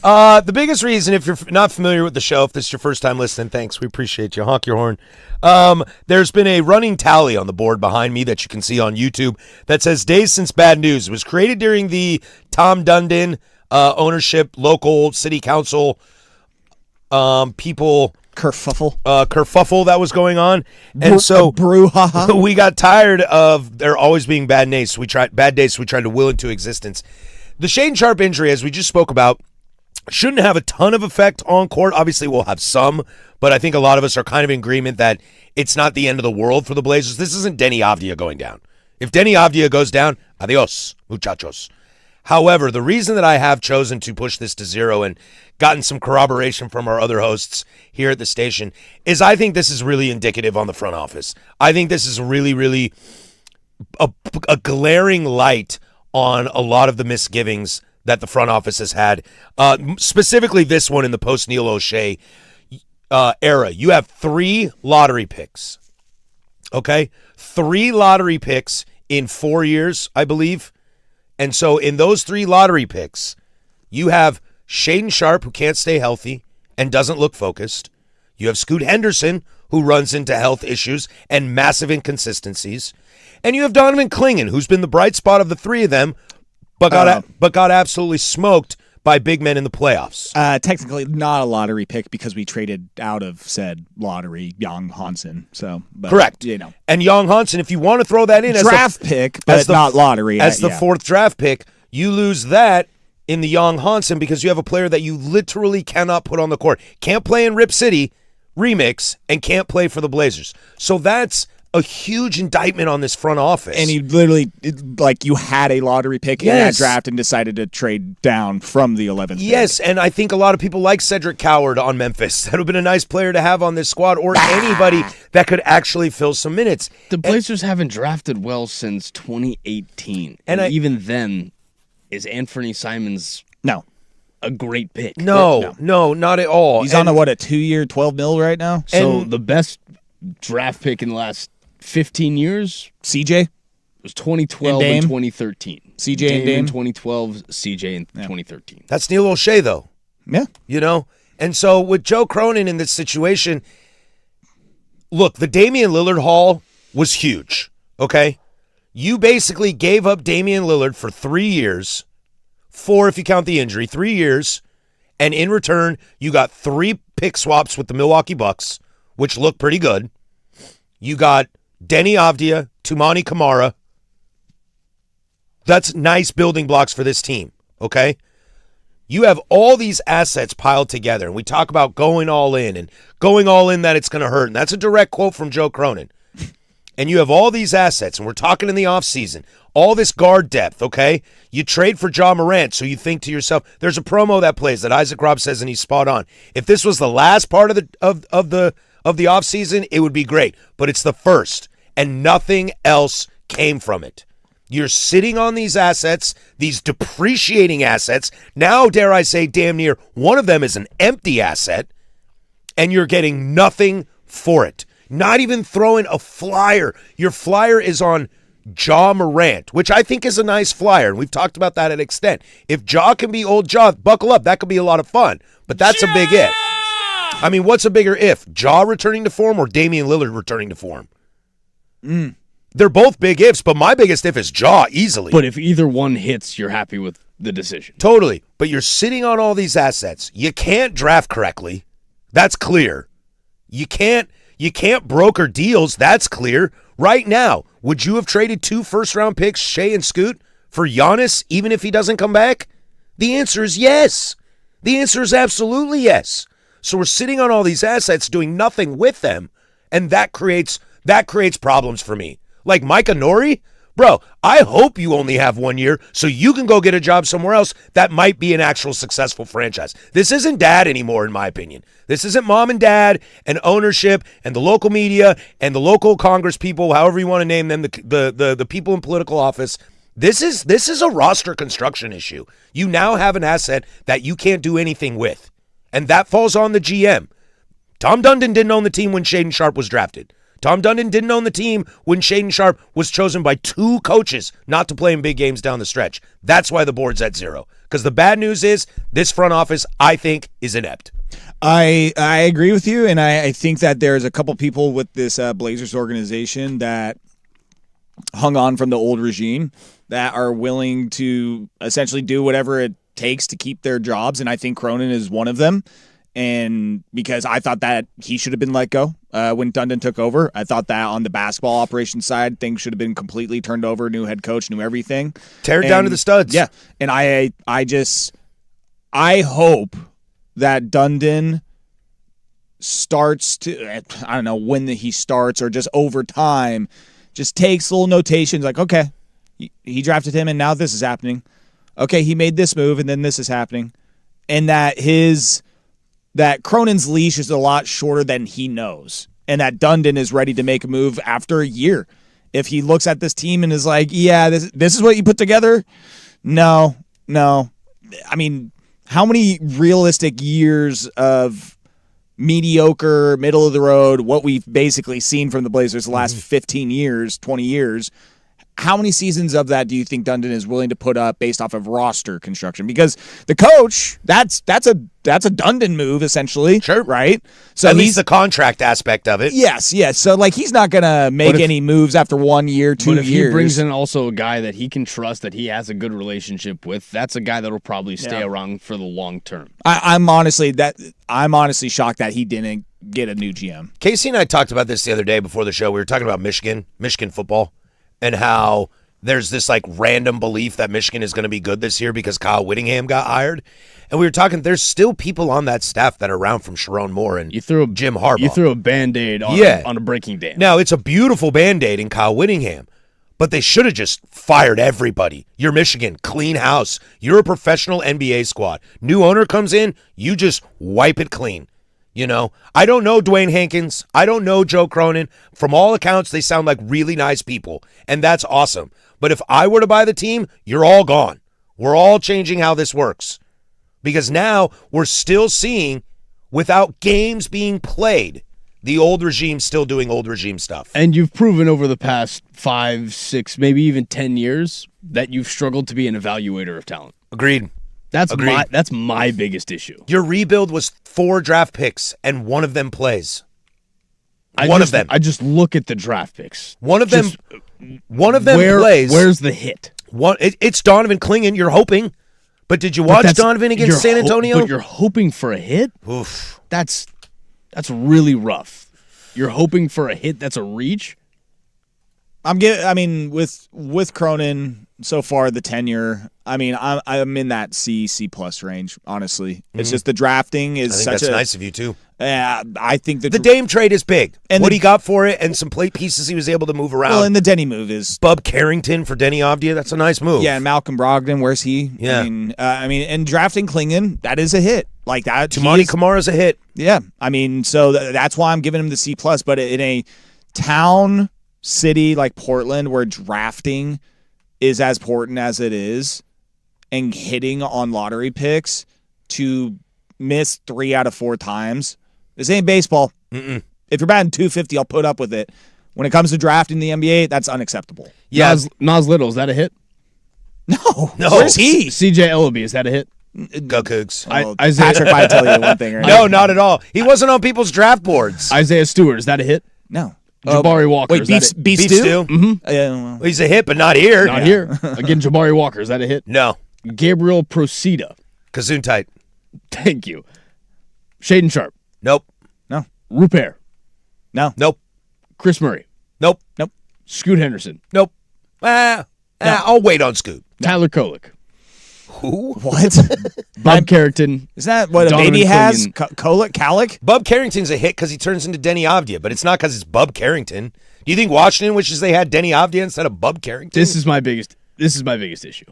The biggest reason, if you're not familiar with the show, if this is your first time listening, thanks. We appreciate you. Honk your horn. There's been a running tally on the board behind me that you can see on YouTube that says days since bad news. It was created during the Tom Dundon ownership, local city council people kerfuffle that was going on, and so brouhaha. We got tired of there always being bad days. So we tried to will into existence. The Shaedon Sharpe injury, as we just spoke about, shouldn't have a ton of effect on court. Obviously, we'll have some, but I think a lot of us are kind of in agreement that it's not the end of the world for the Blazers. This isn't Denny Avdia going down. If Denny Avdia goes down, adios, muchachos. However, the reason that I have chosen to push this to 0 and gotten some corroboration from our other hosts here at the station is I think this is really indicative on the front office. I think this is really, really a glaring light on a lot of the misgivings that the front office has had, specifically this one in the post-Neil O'Shea era. You have 3 lottery picks, okay? 3 lottery picks in 4 years, I believe. And so in those 3 lottery picks, you have Shaedon Sharpe, who can't stay healthy and doesn't look focused. You have Scoot Henderson, who runs into health issues and massive inconsistencies. And you have Donovan Clingan, who's been the bright spot of the 3 of them, but got absolutely smoked by big men in the playoffs. Technically not a lottery pick because we traded out of said lottery, Jan Hansen. So, but, correct. You know, and Jan Hansen, if you want to throw that in draft pick, but not lottery. As the 4th draft pick, you lose that in the Jan Hansen because you have a player that you literally cannot put on the court. Can't play in Rip City remix and can't play for the Blazers. So that's a huge indictment on this front office. And you literally, like, you had a lottery pick in that draft and decided to trade down from the 11th Yes, pick. and I think a lot of people like Cedric Coward on Memphis. That would have been a nice player to have on this squad, or anybody that could actually fill some minutes. The Blazers haven't drafted well since 2018. And even then, is Anthony Simons a great pick? No, not at all. He's on a 2-year, $12 million right now? So the best draft pick in the last 15 years, CJ was 2012 and 2013. CJ and Dame in 2012, CJ in 2013. That's Neil O'Shea, though. Yeah. You know? And so with Joe Cronin in this situation, look, the Damian Lillard haul was huge, okay? You basically gave up Damian Lillard for 3 years, 4 if you count the injury, 3 years, and in return, you got 3 pick swaps with the Milwaukee Bucks, which look pretty good. You got Denny Avdia, Toumani Camara. That's nice building blocks for this team, okay? You have all these assets piled together, and we talk about going all in and going all in that it's going to hurt, and that's a direct quote from Joe Cronin. And you have all these assets, and we're talking in the offseason, all this guard depth, okay? You trade for Ja Morant, so you think to yourself, there's a promo that plays that Isaac Robb says, and he's spot on. If this was the last part of the offseason, it would be great. But it's the first, and nothing else came from it. You're sitting on these assets, these depreciating assets. Now, dare I say, damn near one of them is an empty asset, and you're getting nothing for it. Not even throwing a flyer. Your flyer is on Ja Morant, which I think is a nice flyer, and we've talked about that at extent. If Ja can be old Ja, buckle up. That could be a lot of fun, but that's a big if. I mean, what's a bigger if? Ja returning to form or Damian Lillard returning to form? They're both big ifs, but my biggest if is Ja, easily. But if either one hits, you're happy with the decision. Totally. But you're sitting on all these assets. You can't draft correctly. That's clear. You can't broker deals. That's clear. Right now, would you have traded 2 first-round picks, Shea and Scoot, for Giannis, even if he doesn't come back? The answer is yes. The answer is absolutely yes. So we're sitting on all these assets doing nothing with them, and that creates problems for me. Like Micah Nori, bro, I hope you only have 1 year so you can go get a job somewhere else that might be an actual successful franchise. This isn't dad anymore, in my opinion. This isn't mom and dad and ownership and the local media and the local Congress people, however you want to name them, the people in political office. This is a roster construction issue. You now have an asset that you can't do anything with, and that falls on the GM. Tom Dundon didn't own the team when Shaedon Sharpe was drafted. Tom Dundon didn't own the team when Shaedon Sharpe was chosen by 2 coaches not to play in big games down the stretch. That's why the board's at 0, Because the bad news is this front office, I think, is inept. I agree with you, and I think that there's a couple people with this Blazers organization that hung on from the old regime that are willing to essentially do whatever it takes to keep their jobs, and I think Cronin is one of them. And because I thought that he should have been let go when Dundon took over. I thought that on the basketball operations side, things should have been completely turned over. New head coach, new everything. Tear it down to the studs. Yeah, and I hope that Dundon starts to, I don't know when he starts or just over time, just takes little notations like, okay, he drafted him and now this is happening. Okay, he made this move and then this is happening. And that Cronin's leash is a lot shorter than he knows. And that Dundon is ready to make a move after a year. If he looks at this team and is like, yeah, this is what you put together? No. I mean, how many realistic years of mediocre, middle of the road, what we've basically seen from the Blazers the last 15 years, 20 years, how many seasons of that do you think Dundon is willing to put up based off of roster construction? Because the coach, that's a Dundon move essentially, sure, right? So at least the contract aspect of it. Yes. So like he's not gonna make any moves after 1 year, 2 years. But if he brings in also a guy that he can trust, that he has a good relationship with, that's a guy that'll probably stay around for the long term. I'm honestly shocked that he didn't get a new GM. Casey and I talked about this the other day before the show. We were talking about Michigan football. And how there's this like random belief that Michigan is going to be good this year because Kyle Whittingham got hired. And we were talking, there's still people on that staff that are around from Sharon Moore and Jim Harbaugh. You threw a Band-Aid on a breaking dam. Now, it's a beautiful Band-Aid in Kyle Whittingham, but they should have just fired everybody. You're Michigan, clean house. You're a professional NBA squad. New owner comes in, you just wipe it clean. You know, I don't know Dwayne Hankins. I don't know Joe Cronin. From all accounts, they sound like really nice people, and that's awesome. But if I were to buy the team, you're all gone. We're all changing how this works. Because now we're still seeing, without games being played, the old regime still doing old regime stuff. And you've proven over the past 5, 6, maybe even 10 years that you've struggled to be an evaluator of talent. Agreed. That's my biggest issue. Your rebuild was 4 draft picks, and one of them plays. I just look at the draft picks. One of them plays. Where's the hit? It's Donovan Clingan. You're hoping, but did you watch Donovan against San Antonio? But you're hoping for a hit. Oof. That's really rough. You're hoping for a hit. That's a reach. With Cronin so far, the tenure, I'm in that C+ range. Honestly, it's just the drafting is. I think that's nice of you too. I think the Dame trade is big, and what he got for it, and some plate pieces he was able to move around. Well, and the Denny move is Bub Carrington for Denny Avdia. That's a nice move. Yeah, and Malcolm Brogdon, where's he? Yeah, and drafting Clingan, that is a hit. Like that, Tumani Kamara's a hit. Yeah, so that's why I'm giving him the C+. But in a town city like Portland, where drafting is as important as it is, and hitting on lottery picks, to miss 3 out of 4 times, this ain't baseball. Mm-mm. If you're batting 250, I'll put up with it. When it comes to drafting the NBA, that's unacceptable. Yeah, Nas Little, is that a hit? No. Where's he? CJ Ellaby, is that a hit? Go Cougs. Patrick might tell you one thing. Right? No, not at all. He wasn't on people's draft boards. Isaiah Stewart, is that a hit? No. Jabari Walker. Wait, Beef Stew? Mm-hmm. He's a hit, but not here. Not here. Again, Jabari Walker. Is that a hit? No. Gabriel Procida. Kazoon tight. Thank you. Shaedon Sharpe. Nope. No. Rupert. No. Nope. Chris Murray. Nope. Nope. Scoot Henderson. Nope. I'll wait on Scoot. Tyler Kolek. Who? What? Bob Carrington. Is that what Donovan a baby has? Clingan. Calic? Bub Carrington's a hit because he turns into Denny Avdia, but it's not because it's Bub Carrington. Do you think Washington wishes they had Denny Avdia instead of Bub Carrington? This is my biggest issue.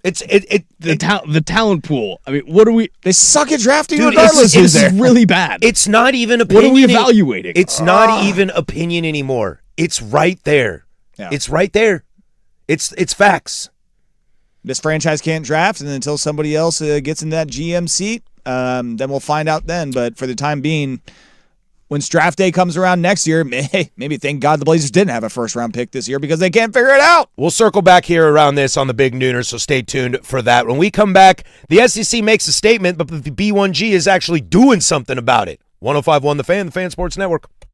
The talent pool. What are we? They suck at drafting. Dude, regardless. It's really bad. It's not even opinion. What are we evaluating? It's not even opinion anymore. It's right there. Yeah. It's right there. It's facts. This franchise can't draft, and until somebody else gets in that GM seat, then we'll find out then. But for the time being, when draft day comes around next year, maybe thank God the Blazers didn't have a first-round pick this year because they can't figure it out. We'll circle back here around this on the Big Nooner, so stay tuned for that. When we come back, the SEC makes a statement, but the B1G is actually doing something about it. 105.1 The Fan Sports Network.